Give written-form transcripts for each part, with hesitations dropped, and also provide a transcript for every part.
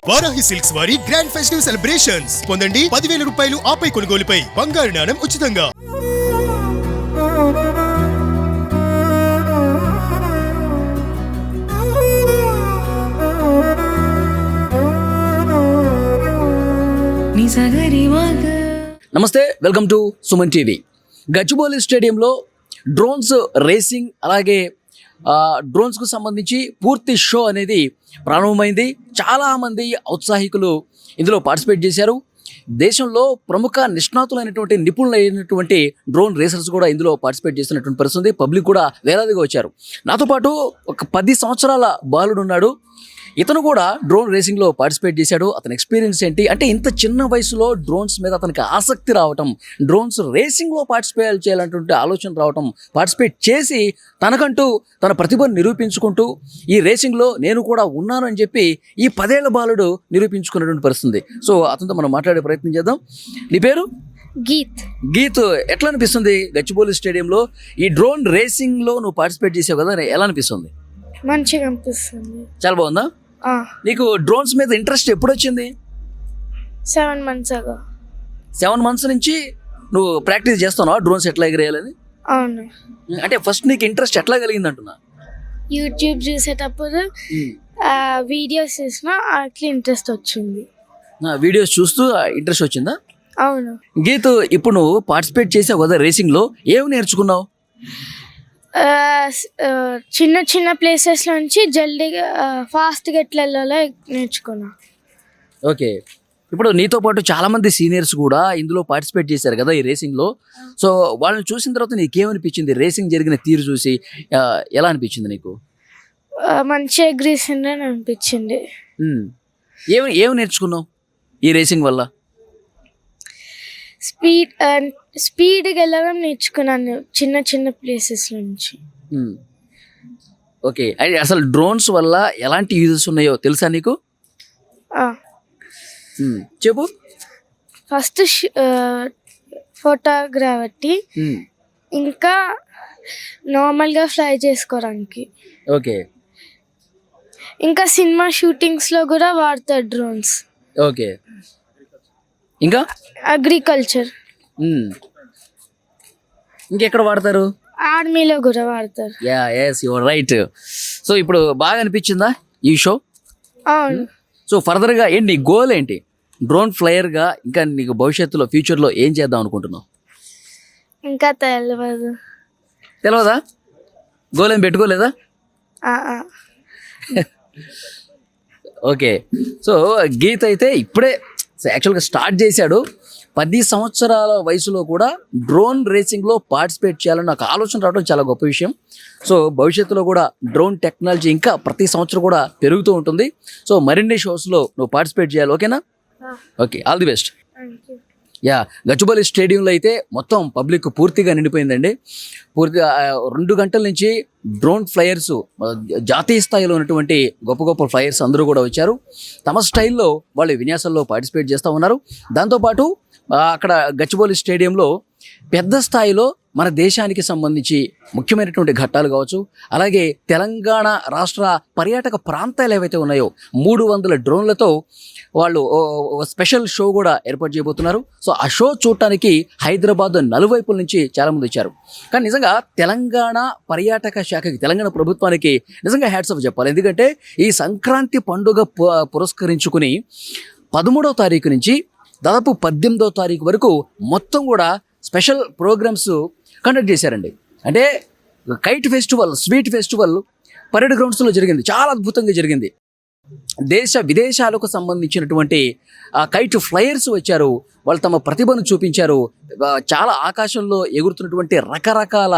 Varahi silks వారి grand festive celebrations పొందండి 10,000 రూపాయలు ఆపై కొనుగోలుపై బంగారు నాణెం ఉచితంగా. నమస్తే, welcome to Suman TV. Gachibowli స్టేడియంలో డ్రోన్స్ రేసింగ్ అలాగే డ్రోన్స్కు సంబంధించి పూర్తి షో అనేది ప్రారంభమైంది. చాలామంది ఔత్సాహికులు ఇందులో పార్టిసిపేట్ చేశారు. దేశంలో ప్రముఖ నిష్ణాతులైనటువంటి నిపుణులైనటువంటి డ్రోన్ రేసర్స్ కూడా ఇందులో పార్టిసిపేట్ చేస్తున్నటువంటి పరిస్థితి. పబ్లిక్ కూడా వేలాదిగా వచ్చారు. నాతో పాటు ఒక 10 సంవత్సరాల బాలుడు ఉన్నాడు. ఇతను కూడా డ్రోన్ రేసింగ్లో పార్టిసిపేట్ చేశాడు. అతని ఎక్స్పీరియన్స్ ఏంటి అంటే, ఇంత చిన్న వయసులో డ్రోన్స్ మీద అతనికి ఆసక్తి రావటం, డ్రోన్స్ రేసింగ్లో పార్టిసిపేట్ చేయాలన్నటువంటి ఆలోచన రావటం, పార్టిసిపేట్ చేసి తనకంటూ తన ప్రతిభను నిరూపించుకుంటూ ఈ రేసింగ్లో నేను కూడా ఉన్నాను అని చెప్పి ఈ 10 ఏళ్ల బాలుడు నిరూపించుకున్నటువంటి పరిస్థితి. సో అతనితో మనం మాట్లాడే ప్రయత్నం చేద్దాం. నీ పేరు? గీత్. ఎట్లా అనిపిస్తుంది గచ్చిబౌలి స్టేడియంలో ఈ డ్రోన్ రేసింగ్లో నువ్వు పార్టిసిపేట్ చేసావు కదా, ఎలా అనిపిస్తుంది? మంచిగా అనిపిస్తుంది. చాలా బాగుందా? నీకు డ్రోన్స్ మీద ఇంట్రెస్ట్ ఎప్పుడు వచ్చింది? 7 months ago. 7 months నుంచి నువ్వు ప్రాక్టీస్ చేస్తున్నావా డ్రోన్స్ ఎట్లా ఎగరేయాలని? అవును. అంటే ఫస్ట్ నీకు ఇంట్రెస్ట్ ఎట్లా కలిగింది అంటున్నా? యూట్యూబ్ చూసేటప్పుడు వీడియోస్ చూసినా అట్లా ఇంట్రెస్ట్ వచ్చింది. వీడియోస్ చూస్తూ ఇంట్రెస్ట్ వచ్చిందా? అవును. గీత్, ఇప్పుడు నువ్వు పార్టిసిపేట్ చేసావు కదా రేసింగ్లో, ఏమి నేర్చుకున్నావు? చిన్న చిన్న ప్లేసెస్ నుంచి జల్దీగా ఫాస్ట్గా ఎట్లా వెళ్ళాలో నేర్చుకున్నా. ఓకే, ఇప్పుడు నీతో పాటు చాలా మంది సీనియర్స్ కూడా ఇందులో పార్టిసిపేట్ చేశారు కదా ఈ రేసింగ్లో. సో వాళ్ళని చూసిన తర్వాత నీకేమనిపించింది? రేసింగ్ జరిగిన తీరు చూసి ఎలా అనిపించింది నీకు? మంచిగా ఎగ్రేసిందని అనిపించింది. ఏమి నేర్చుకున్నావు ఈ రేసింగ్ వల్ల? స్పీడ్గా వెళ్ళడం నేర్చుకున్నాను చిన్న చిన్న ప్లేసెస్ నుంచి. ఓకే, అసలు డ్రోన్స్ వల్ల ఎలాంటి యూజెస్ ఉన్నాయో తెలుసా నీకు? చెప్పు. ఫస్ట్ ఫోటోగ్రాఫీ, ఇంకా నార్మల్గా ఫ్లై చేసుకోవడానికి, ఓకే, ఇంకా సినిమా షూటింగ్స్లో కూడా వాడతారు డ్రోన్స్. ఓకే, ఇంకా అగ్రికల్చర్, ఇంకెక్కడ వాడతారు? ఆర్మీలో కూడా వాడతారు. Yes, your right. సో ఇప్పుడు బాగా అనిపించిందా ఈ షో? అవును. సో ఫర్దర్గా ఏంటి నీ గోల్ ఏంటి డ్రోన్ ఫ్లైయర్గా? ఇంకా నీకు భవిష్యత్తులో ఫ్యూచర్లో ఏం చేద్దాం అనుకుంటున్నావు? ఇంకా తెలియదా? గోల్ ఏం పెట్టుకోలేదా? ఓకే, సో గీత్ అయితే ఇప్పుడే యాక్చువల్గా స్టార్ట్ చేశాడు. 10 సంవత్సరాల వయసులో కూడా డ్రోన్ రేసింగ్లో పార్టిసిపేట్ చేయాలని నాకు ఆలోచన రావడం చాలా గొప్ప విషయం. సో భవిష్యత్తులో కూడా డ్రోన్ టెక్నాలజీ ఇంకా ప్రతి సంవత్సరం కూడా పెరుగుతూ ఉంటుంది. సో మరిన్ని షోస్లో నువ్వు పార్టిసిపేట్ చేయాలి, ఓకేనా? Okay, all the best. Gachibowli స్టేడియంలో అయితే మొత్తం పబ్లిక్ పూర్తిగా నిండిపోయిందండి. పూర్తిగా 2 గంటల నుంచి డ్రోన్ ఫ్లైయర్స్, జాతీయ స్థాయిలో ఉన్నటువంటి గొప్ప గొప్ప ఫ్లైయర్స్ అందరూ కూడా వచ్చారు. తమ స్టైల్లో వాళ్ళు విన్యాసాల్లో పార్టిసిపేట్ చేస్తూ ఉన్నారు. దాంతోపాటు అక్కడ గచ్చిబౌలి స్టేడియంలో పెద్ద స్థాయిలో మన దేశానికి సంబంధించి ముఖ్యమైనటువంటి ఘట్టాలు కావచ్చు, అలాగే తెలంగాణ రాష్ట్ర పర్యాటక ప్రాంతాలు ఏవైతే ఉన్నాయో 300 డ్రోన్లతో వాళ్ళు స్పెషల్ షో కూడా ఏర్పాటు చేయబోతున్నారు. సో ఆ షో చూడటానికి హైదరాబాద్ నలువైపుల నుంచి చాలామంది వచ్చారు. కానీ నిజంగా తెలంగాణ పర్యాటక శాఖకి, తెలంగాణ ప్రభుత్వానికి నిజంగా హ్యాట్స్ ఆఫ్ చెప్పాలి. ఎందుకంటే ఈ సంక్రాంతి పండుగ పురస్కరించుకుని 13వ తారీఖు నుంచి దాదాపు 18వ తారీఖు వరకు మొత్తం కూడా స్పెషల్ ప్రోగ్రామ్స్ కండక్ట్ చేశారండి. అంటే kite festival, sweet festival parade గ్రౌండ్స్లో జరిగింది. చాలా అద్భుతంగా జరిగింది. దేశ విదేశాలకు సంబంధించినటువంటి కైట్ ఫ్లైయర్స్ వచ్చారు. వాళ్ళు తమ ప్రతిభను చూపించారు. చాలా ఆకాశంలో ఎగురుతున్నటువంటి రకరకాల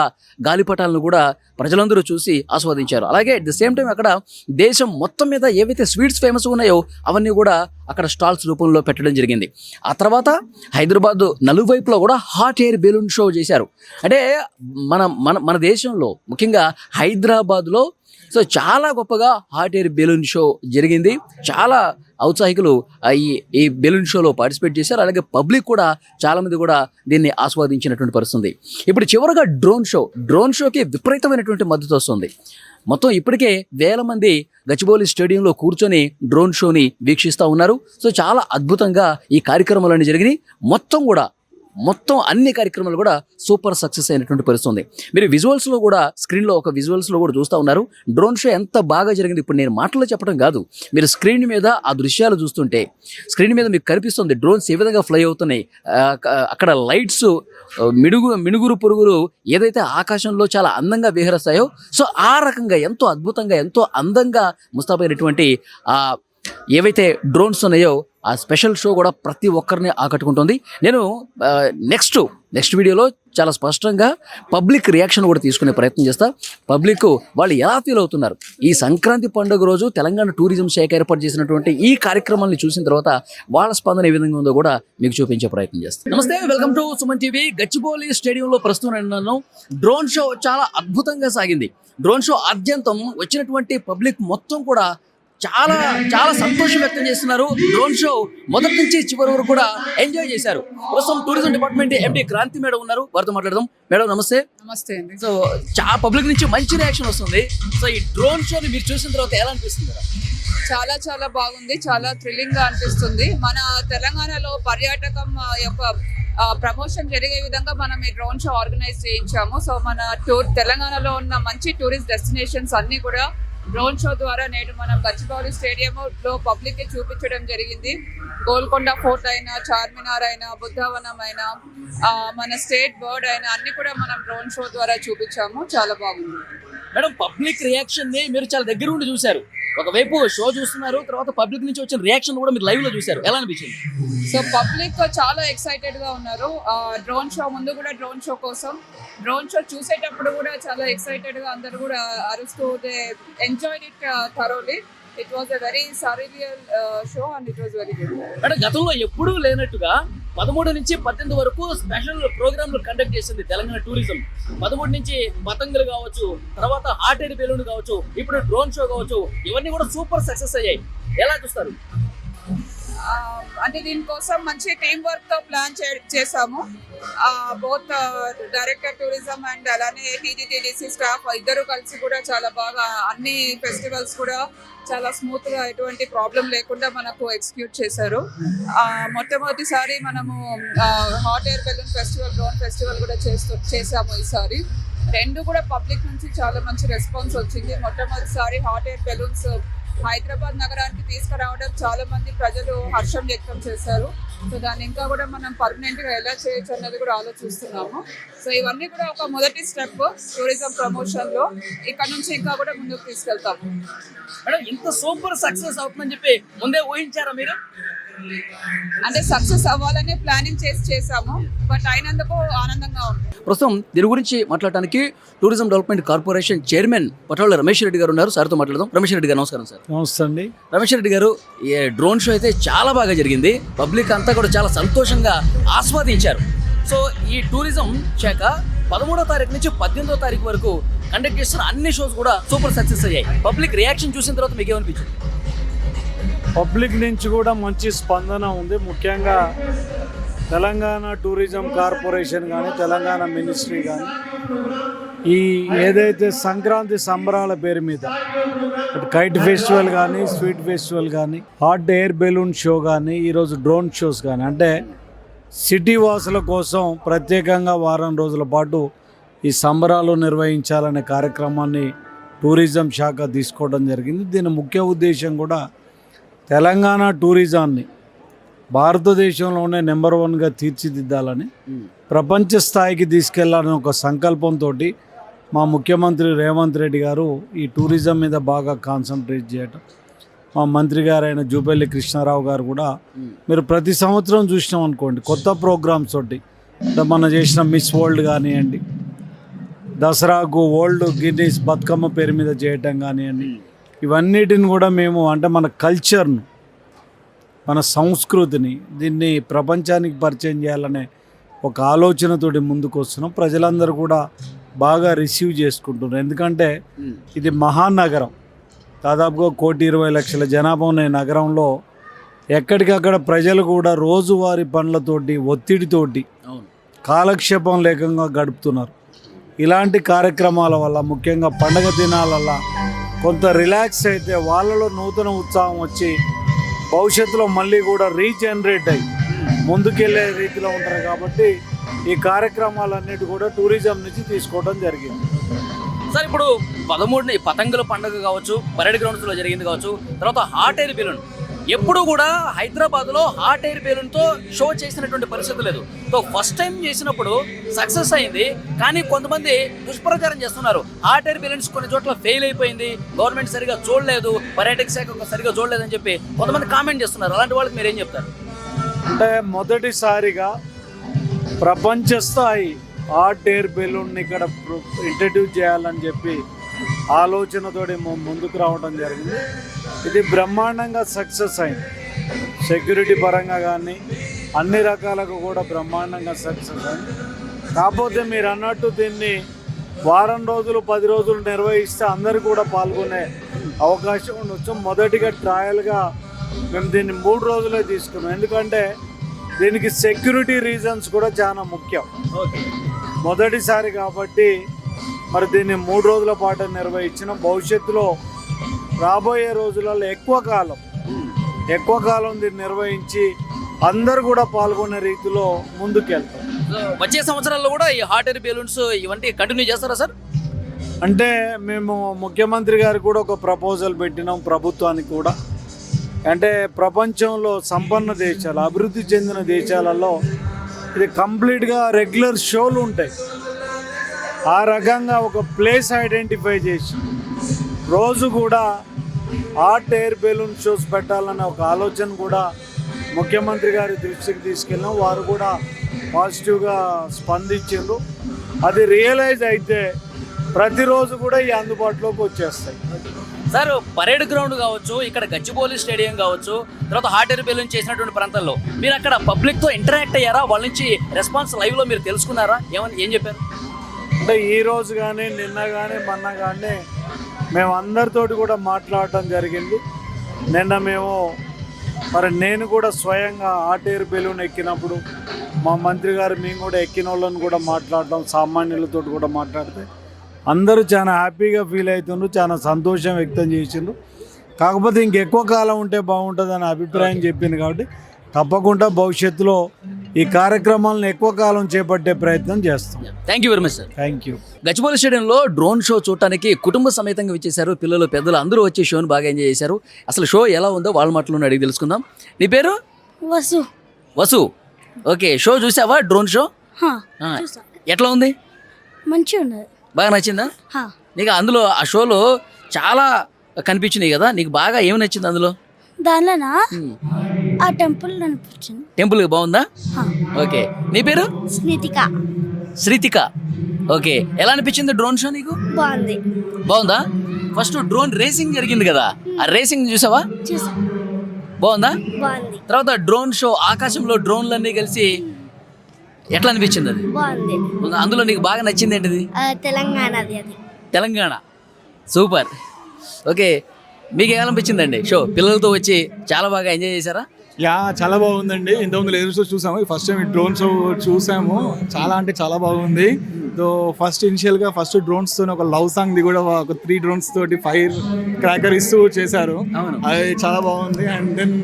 గాలిపటాలను కూడా ప్రజలందరూ చూసి ఆస్వాదించారు. అలాగే అట్ ది సేమ్ టైం అక్కడ దేశం మొత్తం మీద ఏవైతే స్వీట్స్ ఫేమస్ ఉన్నాయో అవన్నీ కూడా అక్కడ స్టాల్స్ రూపంలో పెట్టడం జరిగింది. ఆ తర్వాత హైదరాబాద్ నలువైపులో కూడా హాట్ ఎయిర్ బెలూన్ షో చేశారు. అంటే మన దేశంలో ముఖ్యంగా హైదరాబాద్లో సో చాలా గొప్పగా హాట్ ఎయిర్ బెలూన్ షో జరిగింది. చాలా ఔత్సాహికులు ఈ బెలూన్ షోలో పార్టిసిపేట్ చేశారు. అలాగే పబ్లిక్ కూడా చాలామంది కూడా దీన్ని ఆస్వాదించినటువంటి పరిస్థితి. ఇప్పుడు చివరిగా డ్రోన్ షోకి విపరీతమైనటువంటి మద్దతు వస్తుంది. మొత్తం ఇప్పటికే 1000 మంది గచ్చిబౌలి స్టేడియంలో కూర్చొని డ్రోన్ షోని వీక్షిస్తూ ఉన్నారు. సో చాలా అద్భుతంగా ఈ కార్యక్రమాలన్నీ జరిగినాయి. మొత్తం అన్ని కార్యక్రమాలు కూడా సూపర్ సక్సెస్ అయినటువంటి పరిస్థితుంది. మీరు విజువల్స్లో కూడా స్క్రీన్లో ఒక విజువల్స్లో కూడా చూస్తూ ఉన్నారు డ్రోన్ షో ఎంత బాగా జరిగింది. ఇప్పుడు నేను మాటల్లో చెప్పడం కాదు, మీరు స్క్రీన్ మీద ఆ దృశ్యాలు చూస్తుంటే స్క్రీన్ మీద మీకు కనిపిస్తుంది డ్రోన్స్ ఏ విధంగా ఫ్లై అవుతున్నాయి. అక్కడ లైట్స్ మినుగురు పురుగులు ఏదైతే ఆకాశంలో చాలా అందంగా విహరిస్తాయో, సో ఆ రకంగా ఎంతో అద్భుతంగా ఎంతో అందంగా ముస్తాబైనటువంటి ఏవైతే డ్రోన్స్ ఉన్నాయో ఆ స్పెషల్ షో కూడా ప్రతి ఒక్కరిని ఆకట్టుకుంటుంది. నేను నెక్స్ట్ వీడియోలో చాలా స్పష్టంగా పబ్లిక్ రియాక్షన్ కూడా తీసుకునే ప్రయత్నం చేస్తా. పబ్లిక్ వాళ్ళు ఎలా ఫీల్ అవుతున్నారు, ఈ సంక్రాంతి పండుగ రోజు తెలంగాణ టూరిజం శాఖ ఏర్పాటు చేసినటువంటి ఈ కార్యక్రమాన్ని చూసిన తర్వాత వాళ్ళ స్పందన ఏ విధంగా ఉందో కూడా మీకు చూపించే ప్రయత్నం చేస్తాను. నమస్తే, welcome to Suman TV. Gachibowli స్టేడియంలో ప్రస్తుతం ఉన్నాను. డ్రోన్ షో చాలా అద్భుతంగా సాగింది. డ్రోన్ షో ఆద్యంతం వచ్చినటువంటి పబ్లిక్ మొత్తం కూడా చాలా చాలా సంతోషం వ్యక్తం చేస్తున్నారు. డ్రోన్ షో మొదటి నుంచి చివరి వరకు కూడా ఎంజాయ్ చేశారు. ప్రస్తుతం టూరిజం డిపార్ట్మెంట్ ఎండి క్రాంతి మేడం ఉన్నారు, వారితో మాట్లాడదాం. మేడం నమస్తే. నమస్తే అండి. సో పబ్లిక్ నుంచి మంచి రియాక్షన్ వస్తుంది. సో ఈ డ్రోన్ షోని మీరు చూసిన తర్వాత ఎలా అనిపిస్తుంది? చాలా చాలా బాగుంది, చాలా థ్రిల్లింగ్ గా అనిపిస్తుంది. మన తెలంగాణలో పర్యాటకం యొక్క ప్రమోషన్ జరిగే విధంగా మనం ఈ డ్రోన్ షో ఆర్గనైజ్ చేయించాము. సో మన తెలంగాణలో ఉన్న మంచి టూరిస్ట్ డెస్టినేషన్స్ అన్ని కూడా డ్రోన్ షో ద్వారా నేడు మనం గచ్చిబౌలి స్టేడియంలో పబ్లిక్ కి చూపించడం జరిగింది. గోల్కొండ ఫోర్ట్ అయినా, చార్మినార్ అయినా, బుద్ధవనం అయినా, మన స్టేట్ బర్డ్ అయినా అన్ని కూడా మనం డ్రోన్ షో ద్వారా చూపించాము. చాలా బాగుంది. మేడం, పబ్లిక్ రియాక్షన్ ని మీరు చాలా దగ్గర ఉండి చూశారు. ఒకవైపు షో చూస్తున్నారు, తర్వాత పబ్లిక్ నుంచి వచ్చిన రియాక్షన్ కూడా మీరు లైవ్ లో చూశారు. ఎలా అనిపించింది? సో పబ్లిక్ చాలా ఎక్సైటెడ్ గా ఉన్నారు. డ్రోన్ షో ముందు కూడా డ్రోన్ షో కోసం, డ్రోన్ షో చూసేటప్పుడు కూడా చాలా ఎక్సైటెడ్ గా అందరు కూడా అరుస్తూ they enjoyed it thoroughly. It was a very surreal show and it was very good. అంటే గతంలో ఎప్పుడూ లేనట్టుగా 13 నుంచి 18 వరకు స్పెషల్ ప్రోగ్రాంలు కండక్ట్ చేసింది తెలంగాణ టూరిజం. 13 నుంచి పతంగులు కావచ్చు, తర్వాత హాట్ ఎయిర్ బెలూన్ కావచ్చు, ఇప్పుడు డ్రోన్ షో కావచ్చు, ఇవన్నీ కూడా సూపర్ సక్సెస్ అయ్యాయి. ఎలా చూస్తారు? అంటే దీనికోసం మంచి టీం వర్క్ తో ప్లాన్ చేసాము. బోత్ డైరెక్టర్ టూరిజం అండ్ అలానే టీజీటీడీసీ స్టాఫ్ ఇద్దరు కలిసి కూడా చాలా బాగా అన్ని ఫెస్టివల్స్ కూడా చాలా స్మూత్ గా ఎటువంటి ప్రాబ్లం లేకుండా మనకు ఎగ్జిక్యూట్ చేశారు. మొట్టమొదటిసారి మనము hot air balloon festival, drone festival కూడా చేసాము ఈసారి. రెండు కూడా పబ్లిక్ నుంచి చాలా మంచి రెస్పాన్స్ వచ్చింది. మొట్టమొదటిసారి హాట్ ఎయిర్ బెలూన్స్ హైదరాబాద్ నగరానికి తీసుకురావడం చాలా మంది ప్రజలు హర్షం వ్యక్తం చేశారు. సో దాన్ని ఇంకా కూడా మనం పర్మనెంట్ గా ఎలా చేయొచ్చు అన్నది కూడా ఆలోచిస్తున్నాము. సో ఇవన్నీ కూడా ఒక మొదటి స్టెప్ టూరిజం ప్రమోషన్ లో. ఇక్కడ నుంచి ఇంకా కూడా ముందుకు తీసుకెళ్తాము. మేడం, ఇంత సూపర్ సక్సెస్ అవుతుందని చెప్పి ముందే ఊహించారా మీరు? అంటే సక్సెస్ అవ్వాలనే ప్లానింగ్ చేసాము, బట్ అయినందుకు ఆనందంగా ఉంది. ప్రస్తుతం దీని గురించి మాట్లాడడానికి tourism development corporation chairman Patala Ramesh Reddy గారు ఉన్నారు. సార్తో మాట్లాడదాం. రమేష్ రెడ్డి గారు నమస్కారం. సార్ నమస్తే అండి. రమేష్ రెడ్డి గారు, ఈ డ్రోన్ షో అయితే చాలా బాగా జరిగింది. పబ్లిక్ అంతా కూడా చాలా సంతోషంగా ఆస్వాదించారు. సో ఈ టూరిజం శాఖ 13వ తారీఖు నుంచి 18వ తారీఖు వరకు కండక్ట్ చేస్తున్న అన్ని షోస్ కూడా సూపర్ సక్సెస్ అయ్యాయి. పబ్లిక్ రియాక్షన్ చూసిన తర్వాత మీకు ఏమనిపించింది? పబ్లిక్ నుంచి కూడా మంచి స్పందన ఉంది. ముఖ్యంగా తెలంగాణ టూరిజం కార్పొరేషన్ కానీ, తెలంగాణ మినిస్ట్రీ కానీ ఈ ఏదైతే సంక్రాంతి సంబరాల పేరు మీద కైట్ ఫెస్టివల్ కానీ, స్వీట్ ఫెస్టివల్ కానీ, హాట్ ఎయిర్ బెలూన్ షో కానీ, ఈరోజు డ్రోన్ షోస్ కానీ, అంటే సిటీ వాసుల కోసం ప్రత్యేకంగా వారం రోజుల పాటు ఈ సంబరాలు నిర్వహించాలనే కార్యక్రమాన్ని టూరిజం శాఖ తీసుకోవడం జరిగింది. దీని ముఖ్య ఉద్దేశం కూడా తెలంగాణ టూరిజాన్ని భారతదేశంలోనే నెంబర్ 1గా తీర్చిదిద్దాలని, ప్రపంచ స్థాయికి తీసుకెళ్లాలని ఒక సంకల్పంతో మా ముఖ్యమంత్రి రేవంత్ రెడ్డి గారు ఈ టూరిజం మీద బాగా కాన్సన్ట్రేట్ చేయటం, మా మంత్రి గారు అయిన జూపల్లి కృష్ణారావు గారు కూడా మీరు ప్రతి సంవత్సరం చూసినాం అనుకోండి కొత్త ప్రోగ్రామ్స్ తోటి, మనం చేసిన మిస్ వరల్డ్ కానివ్వండి, దసరాకు వరల్డ్ గిన్నీస్ బతుకమ్మ పేరు మీద చేయటం కానివ్వండి, ఇవన్నిటిని కూడా మేము అంటే మన కల్చర్ను, మన సంస్కృతిని దీన్ని ప్రపంచానికి పరిచయం చేయాలనే ఒక ఆలోచనతోటి ముందుకు వస్తున్నాం. ప్రజలందరూ కూడా బాగా రిసీవ్ చేసుకుంటున్నారు. ఎందుకంటే ఇది మహానగరం, దాదాపుగా 1,20,00,000 జనాభా ఉన్న ఈ నగరంలో ఎక్కడికక్కడ ప్రజలు కూడా రోజువారీ పనులతోటి, ఒత్తిడితోటి కాలక్షేపం లేకుండా గడుపుతున్నారు. ఇలాంటి కార్యక్రమాల వల్ల, ముఖ్యంగా పండగ దినాలల్ల కొంత రిలాక్స్ అయితే వాళ్ళలో నూతన ఉత్సాహం వచ్చి భవిష్యత్తులో మళ్ళీ కూడా రీజనరేట్ అయ్యి ముందుకెళ్ళే రీతిలో ఉంటారు. కాబట్టి ఈ కార్యక్రమాలన్నిటి కూడా టూరిజం నుంచి తీసుకోవడం జరిగింది. సార్ ఇప్పుడు 13ని పతంగుల పండుగ కావచ్చు, పరేడ్ గ్రౌండ్స్లో జరిగింది కావచ్చు, తర్వాత హాట్ ఎయిర్ బెలూన్ ఎప్పుడు కూడా హైదరాబాద్లో హాట్ ఎయిర్ బెలూన్తో షో చేసినటువంటి పరిస్థితి లేదు. సో ఫస్ట్ టైం చేసినప్పుడు సక్సెస్ అయింది, కానీ కొంతమంది దుష్ప్రచారం చేస్తున్నారు. హాట్ ఎయిర్ బెలూన్స్ కొన్ని చోట్ల ఫెయిల్ అయిపోయింది, గవర్నమెంట్ సరిగా చూడలేదు, పర్యాటక శాఖ సరిగా చూడలేదని చెప్పి కొంతమంది కామెంట్ చేస్తున్నారు. అలాంటి వాళ్ళకి మీరు ఏం చెప్తారు? అంటే మొదటిసారిగా ప్రపంచ స్థాయి హాట్ ఎయిర్ బెలూన్ని ఇక్కడ ఇంట్రడ్యూస్ చేయాలని చెప్పి ఆలోచనతోటి ముందుకు రావడం జరిగింది. ఇది బ్రహ్మాండంగా సక్సెస్ అయింది. సెక్యూరిటీ పరంగా కానీ అన్ని రకాలకు కూడా బ్రహ్మాండంగా సక్సెస్ అయింది. కాకపోతే మీరు అన్నట్టు దీన్ని వారం రోజులు 10 రోజులు నిర్వహిస్తే అందరూ కూడా పాల్గొనే అవకాశం ఉండొచ్చు. మొదటిగా ట్రయల్గా మేము దీన్ని 3 రోజులే తీసుకున్నాం. ఎందుకంటే దీనికి సెక్యూరిటీ రీజన్స్ కూడా చాలా ముఖ్యం. మొదటిసారి కాబట్టి మరి దీన్ని 3 రోజుల పాటు నిర్వహించిన. భవిష్యత్తులో రాబోయే రోజులలో ఎక్కువ కాలం దీన్ని నిర్వహించి అందరూ కూడా పాల్గొనే రీతిలో ముందుకెళ్తాం. వచ్చే సంవత్సరాల్లో కూడా ఈ హాట్ ఎయిర్ బెలూన్స్ ఇవన్నీ కంటిన్యూ చేస్తారా సార్? అంటే మేము ముఖ్యమంత్రి గారు కూడా ఒక ప్రపోజల్ పెట్టినాం ప్రభుత్వానికి కూడా. అంటే ప్రపంచంలో సంపన్న దేశాలు, అభివృద్ధి చెందిన దేశాలలో ఇది కంప్లీట్గా రెగ్యులర్ షోలు ఉంటాయి. ఆ రకంగా ఒక ప్లేస్ ఐడెంటిఫై చేసి రోజు కూడా హాట్ ఎయిర్ బెలూన్ షోస్ పెట్టాలనే ఒక ఆలోచన కూడా ముఖ్యమంత్రి గారి దృష్టికి తీసుకెళ్ళాం. వారు కూడా పాజిటివ్గా స్పందించారు. అది రియలైజ్ అయితే ప్రతిరోజు కూడా ఈ అందుబాటులోకి వచ్చేస్తాయి. సార్ పరేడ్ గ్రౌండ్ కావచ్చు, ఇక్కడ గచ్చిబౌలి స్టేడియం కావచ్చు, తర్వాత హాట్ ఎయిర్ బెలూన్ చేసినటువంటి ప్రాంతాల్లో మీరు అక్కడ పబ్లిక్తో ఇంటరాక్ట్ అయ్యారా? వాళ్ళ నుంచి రెస్పాన్స్ లైవ్లో మీరు తెలుసుకున్నారా? ఏం చెప్పారు? అంటే ఈరోజు కానీ నిన్న కానీ మొన్న కానీ మేము అందరితోటి కూడా మాట్లాడటం జరిగింది. నిన్న నేను కూడా స్వయంగా హాట్ ఎయిర్ బెలూన్ ఎక్కినప్పుడు మా మంత్రి గారు మేము కూడా ఎక్కిన వాళ్ళని కూడా మాట్లాడటం, సామాన్యులతో కూడా మాట్లాడితే అందరూ చాలా హ్యాపీగా ఫీల్ అవుతుండ్రు, చాలా సంతోషం వ్యక్తం చేసిండ్రు. కాకపోతే ఇంకెక్కువ కాలం ఉంటే బాగుంటుంది అనే అభిప్రాయం చెప్పింది. కాబట్టి తప్పకుండా భవిష్యత్తులో ఈ కార్యక్రమాలను ఎక్కువ కాలం చేపట్టే ప్రయత్నం చేస్తాం. Thank you very much sir. Thank you. Gachibowli స్టేడియంలో డ్రోన్ షో చూడటానికి కుటుంబ సమేతంగా వచ్చేసారు. పిల్లలు పెద్దలు అందరూ వచ్చి షోని బాగా ఎంజాయ్ చేశారు. అసలు షో ఎలా ఉందో వాళ్ళ మాటలను అడిగి తెలుసుకుందాం. నీ పేరు? వసు. ఓకే, షో చూసావా? డ్రోన్ షో ఎట్లా ఉంది? మంచిగా ఉన్నది. బాగా నచ్చిందా నీకు? అందులో ఆ షోలో చాలా కనిపించినాయి కదా, నీకు బాగా ఏమి నచ్చింది అందులో? దానిలోనా ఆ టెంపుల్ అనిపించింది. టెంపుల్ బాగుందా? ఓకే. నీ పేరు? శ్రీతిక. ఓకే, ఎలా అనిపించింది డ్రోన్ షో నీకు? బాగుందా? ఫస్ట్ డ్రోన్ రేసింగ్ జరిగింది కదా, ఆ రేసింగ్ చూసావా? బాగుందా? తర్వాత డ్రోన్ షో ఆకాశంలో డ్రోన్లన్నీ కలిసి ఎట్లా అనిపించింది? అది అందులో నీకు బాగా నచ్చింది ఏంటిది? తెలంగాణ. సూపర్. ఓకే, మీకు ఏమనిపించిందండి షో? పిల్లలతో వచ్చి చాలా బాగా ఎంజాయ్ చేశారా? చాలా బాగుందండి. ఇంతకుముందు లేజర్ షో చూసాము, ఫస్ట్ టైం డ్రోన్ షో చూసాము. చాలా అంటే చాలా బాగుంది. ఇనిషియల్గా డ్రోన్స్ తోని ఒక లవ్ సాంగ్ ది కూడా ఒక 3 డ్రోన్స్ తోటి ఫైర్ క్రాకర్ ఇస్తూ చేశారు. అది చాలా బాగుంది. అండ్ దెన్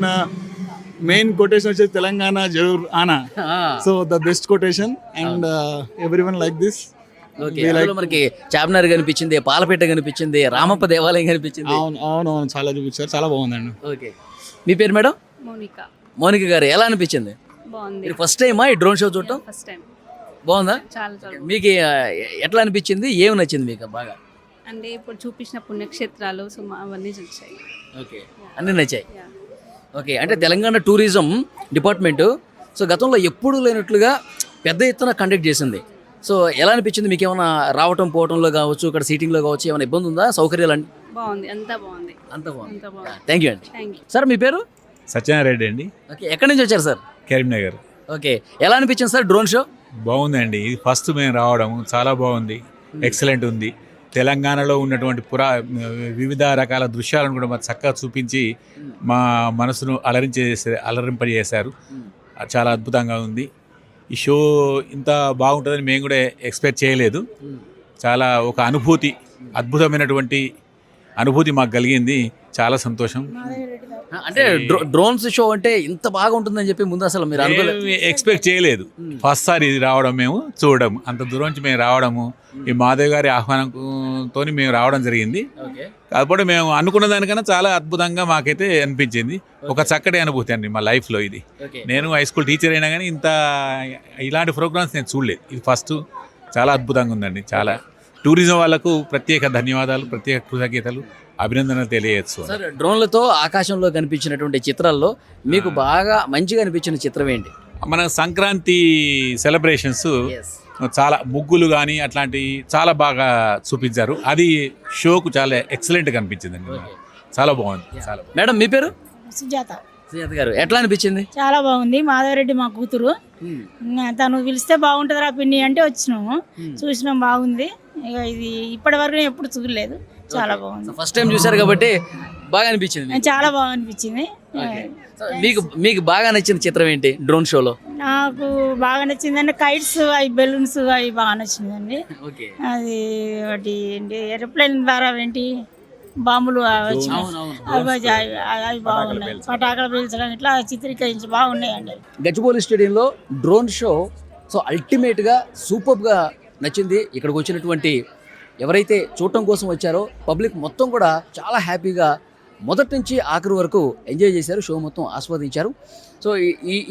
మెయిన్ కొటేషన్ వచ్చేసి తెలంగాణ జరూర్ ఆనా. So the best quotation and everyone like this. మనకి చార్మినార్ కనిపించింది, పాలపేట కనిపించింది, రామప్ప దేవాలయం కనిపించింది. అవును చాలా చూపించారు, చాలా బాగుందండి. ఓకే, మీ పేరు మేడం? మౌనిక గారు. ఎలా అనిపించింది? బాగుంది. ఫస్ట్ టైమా ఈ డ్రోన్ షో చూడటం? First time. బాగుందా? చాలా. మీకు ఎట్లా అనిపించింది? ఏమి నచ్చింది మీకు బాగా? అంటే ఇప్పుడు చూపించిన పుణ్యక్షేత్రాలు అవన్నీ చూసాయి. ఓకే, అన్నీ నచ్చాయి. ఓకే, అంటే తెలంగాణ టూరిజం డిపార్ట్మెంట్ గతంలో ఎప్పుడూ లేనట్లుగా పెద్ద ఎత్తున కండక్ట్ చేసింది. సో ఎలా అనిపించింది మీకు? ఏమైనా రావటం పోవటంలో కావచ్చు, ఇక్కడ సీటింగ్లో కావచ్చు, ఏమైనా ఇబ్బంది ఉందా? సౌకర్యాలు అన్నీ బాగుంది. అంతా బాగుంది. థ్యాంక్ యూ అండి. సార్ మీ పేరు? సత్యనారాయణ అండి. ఓకే, ఎక్కడి నుంచి వచ్చారు సార్? కరీంనగర్. ఓకే, ఎలా అనిపించింది సార్ డ్రోన్ షో? బాగుందండి. ఇది ఫస్ట్ మేము రావడం చాలా బాగుంది, ఎక్సలెంట్ ఉంది. తెలంగాణలో ఉన్నటువంటి వివిధ రకాల దృశ్యాలను కూడా మాకు చక్కగా చూపించి మా మనసును అలరింపజేశారు. చాలా అద్భుతంగా ఉంది. ఈ షో ఇంత బాగుంటుందని మేము కూడా ఎక్స్పెక్ట్ చేయలేదు. చాలా ఒక అనుభూతి, అద్భుతమైనటువంటి అనుభూతి మాకు కలిగింది. చాలా సంతోషం. అంటే డ్రోన్స్ షో అంటే ఇంత బాగా ఉంటుందని చెప్పి ముందు అసలు మీరు అనుకోలేదు? ఎక్స్పెక్ట్ చేయలేదు. ఫస్ట్ సారి ఇది రావడం, మేము చూడడం, అంత దూరం నుంచి మేము రావడము, ఈ మాధవ్ గారి ఆహ్వానంతో మేము రావడం జరిగింది. కాకపోతే మేము అనుకున్న దానికన్నా చాలా అద్భుతంగా మాకైతే అనిపించింది. ఒక చక్కటి అనుభూతి అండి మా లైఫ్లో ఇది. నేను హై స్కూల్ టీచర్ అయినా కానీ ఇలాంటి ప్రోగ్రామ్స్ నేను చూడలేదు. ఇది ఫస్ట్. చాలా అద్భుతంగా ఉందండి. చాలా టూరిజం వాళ్ళకు ప్రత్యేక ధన్యవాదాలు, ప్రత్యేక కృతజ్ఞతలు, అభినందనలు తెలియజేయచ్చు. సార్, డ్రోన్లతో ఆకాశంలో కనిపించినటువంటి చిత్రాల్లో మీకు బాగా మంచిగా అనిపించిన చిత్రం ఏంటి? మన సంక్రాంతి సెలబ్రేషన్స్ చాలా ముగ్గులు కానీ అట్లాంటివి చాలా బాగా చూపించారు. అది షోకు చాలా ఎక్సలెంట్గా అనిపించిందండి. చాలా బాగుంది. చాలా బాగుంది. మేడం, మీ పేరు? సుజాత. సుజాత గారు, ఎట్లా అనిపించింది? చాలా బాగుంది. మాధవరెడ్డి మా కూతురు, తను పిలిస్తే బాగుంటుందిరా పిన్ని అంటే వచ్చినాము, చూసినాం, బాగుంది. ఇక ఇది ఇప్పటి వరకు ఎప్పుడు చూడలేదు. చాలా బాగుంది. ఫస్ట్ టైం చూసారు కాబట్టి బాగా అనిపించింది. చాలా బాగా అనిపించింది. మీకు బాగా నచ్చిన చిత్రం ఏంటి డ్రోన్ షోలో? నాకు బాగా నచ్చిందండి కైట్స్, అవి బెలూన్స్, అవి బాగా నచ్చిందండి. అది ఒకటి ఏంటి ఏరోప్లేన్ ద్వారా ఏంటి బాంబులు వచ్చినాయి, అవి బాగున్నాయి. పటాకులు పేల్చడం ఇట్లా చిత్రీకరించి బాగున్నాయండి. గచ్చిబౌలి స్టేడియంలో డ్రోన్ షో సో అల్టిమేట్గా సూపర్గా నచ్చింది. ఇక్కడికి వచ్చినటువంటి ఎవరైతే చూడటం కోసం వచ్చారో పబ్లిక్ మొత్తం కూడా చాలా హ్యాపీగా మొదటి నుంచి ఆఖరి వరకు ఎంజాయ్ చేశారు. షో మొత్తం ఆస్వాదించారు. సో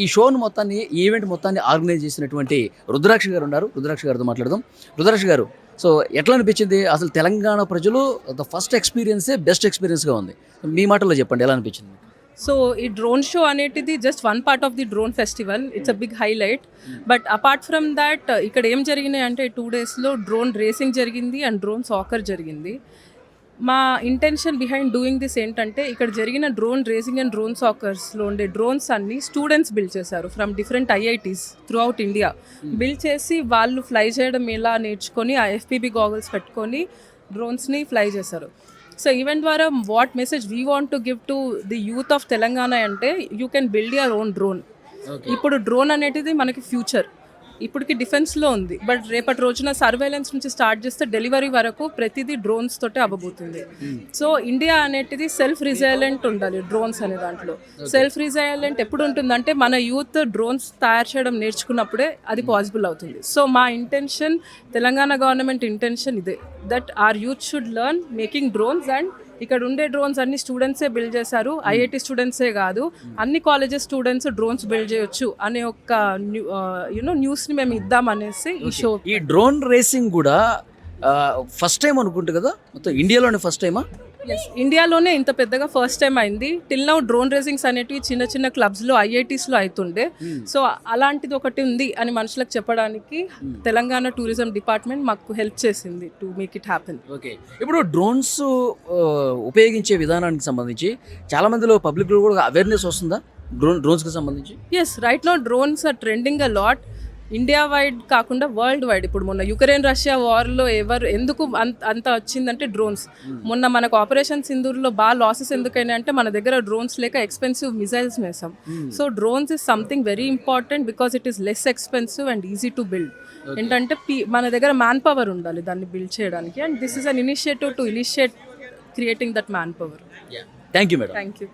ఈ షోను మొత్తాన్ని, ఈ ఈవెంట్ మొత్తాన్ని ఆర్గనైజ్ చేసినటువంటి రుద్రాక్ష గారు ఉన్నారు. రుద్రాక్ష గారితో మాట్లాడదాం. రుద్రాక్ష గారు, సో ఎట్లా అనిపించింది? అసలు తెలంగాణ ప్రజలు ఫస్ట్ ఎక్స్పీరియన్సే బెస్ట్ ఎక్స్పీరియన్స్గా ఉంది. మీ మాటల్లో చెప్పండి, ఎలా అనిపించింది? సో ఈ డ్రోన్ షో అనేది just one part of the drone festival. It's a big highlight. But apart from that ఇక్కడ ఏం జరిగినాయి అంటే 2 daysలో డ్రోన్ రేసింగ్ జరిగింది అండ్ డ్రోన్ సాకర్ జరిగింది. మా ఇంటెన్షన్ బిహైండ్ డూయింగ్ దిస్ ఏంటంటే ఇక్కడ జరిగిన డ్రోన్ రేసింగ్ అండ్ డ్రోన్ సాకర్స్లో ఉండే డ్రోన్స్ అన్ని స్టూడెంట్స్ బిల్డ్ చేశారు from different IITs throughout India. Build చేసి వాళ్ళు ఫ్లై చేయడం ఎలా నేర్చుకొని ఆ FPV గాగల్స్ పెట్టుకొని డ్రోన్స్ని ఫ్లై చేశారు. సో ఈవెంట్ ద్వారా what message we want to give to the youth of Telangana అంటే you can build your own drone. ఇప్పుడు డ్రోన్ అనేది మనకి ఫ్యూచర్. ఇప్పటికి డిఫెన్స్లో ఉంది, బట్ రేపటి రోజున సర్వేలెన్స్ నుంచి స్టార్ట్ చేస్తే డెలివరీ వరకు ప్రతిదీ డ్రోన్స్ తోటే అవ్వబోతుంది. సో ఇండియా అనేది సెల్ఫ్ రిజైలెంట్ ఉండాలి. డ్రోన్స్ అనే దాంట్లో సెల్ఫ్ రిజైలెంట్ ఎప్పుడు ఉంటుందంటే మన యూత్ డ్రోన్స్ తయారు చేయడం నేర్చుకున్నప్పుడే అది పాసిబుల్ అవుతుంది. సో మా ఇంటెన్షన్, తెలంగాణ గవర్నమెంట్ ఇంటెన్షన్ ఇదే, that our youth should learn making drones. And ఇక్కడ ఉండే డ్రోన్స్ అన్ని స్టూడెంట్సే బిల్డ్ చేశారు. IIT స్టూడెంట్సే కాదు, అన్ని కాలేజెస్ స్టూడెంట్స్ డ్రోన్స్ బిల్డ్ చేయొచ్చు అనే ఒక న్యూస్ని మేము ఇద్దామనేసి ఈ షో. ఈ డ్రోన్ రేసింగ్ కూడా ఫస్ట్ టైం అనుకుంటా కదా, మొత్తం ఇండియాలోనే ఫస్ట్ టైమా? ఎస్, ఇండియాలోనే ఇంత పెద్దగా ఫస్ట్ టైం అయింది. టిల్ నౌ డ్రోన్ రేసింగ్స్ అనేటివి చిన్న చిన్న క్లబ్స్లో IITsలో అవుతుండే. సో అలాంటిది ఒకటి ఉంది అని మనుషులకు చెప్పడానికి తెలంగాణ టూరిజం డిపార్ట్మెంట్ మాకు హెల్ప్ చేసింది to make it happen. Okay, ఇప్పుడు డ్రోన్స్ ఉపయోగించే విధానానికి సంబంధించి చాలా మందిలో పబ్లిక్లో కూడా అవేర్నెస్ వస్తుందా డ్రోన్స్కి సంబంధించి? Yes, right now drones are trending a lot. India wide కాకుండా వరల్డ్ వైడ్. ఇప్పుడు మొన్న యుక్రెయిన్ రష్యా వార్లో ఎందుకు అంత వచ్చిందంటే డ్రోన్స్. మొన్న మనకు ఆపరేషన్ సింధూర్లో బాగా లాసెస్ ఎందుకైనా అంటే మన దగ్గర డ్రోన్స్ లేక ఎక్స్పెన్సివ్ మిసైల్స్ వేసాం. So drones is something very important because it is less expensive and easy to build. ఏంటంటే మన దగ్గర మ్యాన్ పవర్ ఉండాలి దాన్ని బిల్డ్ చేయడానికి. And this is an initiative to initiate creating that man power. Thank you madam. Thank you.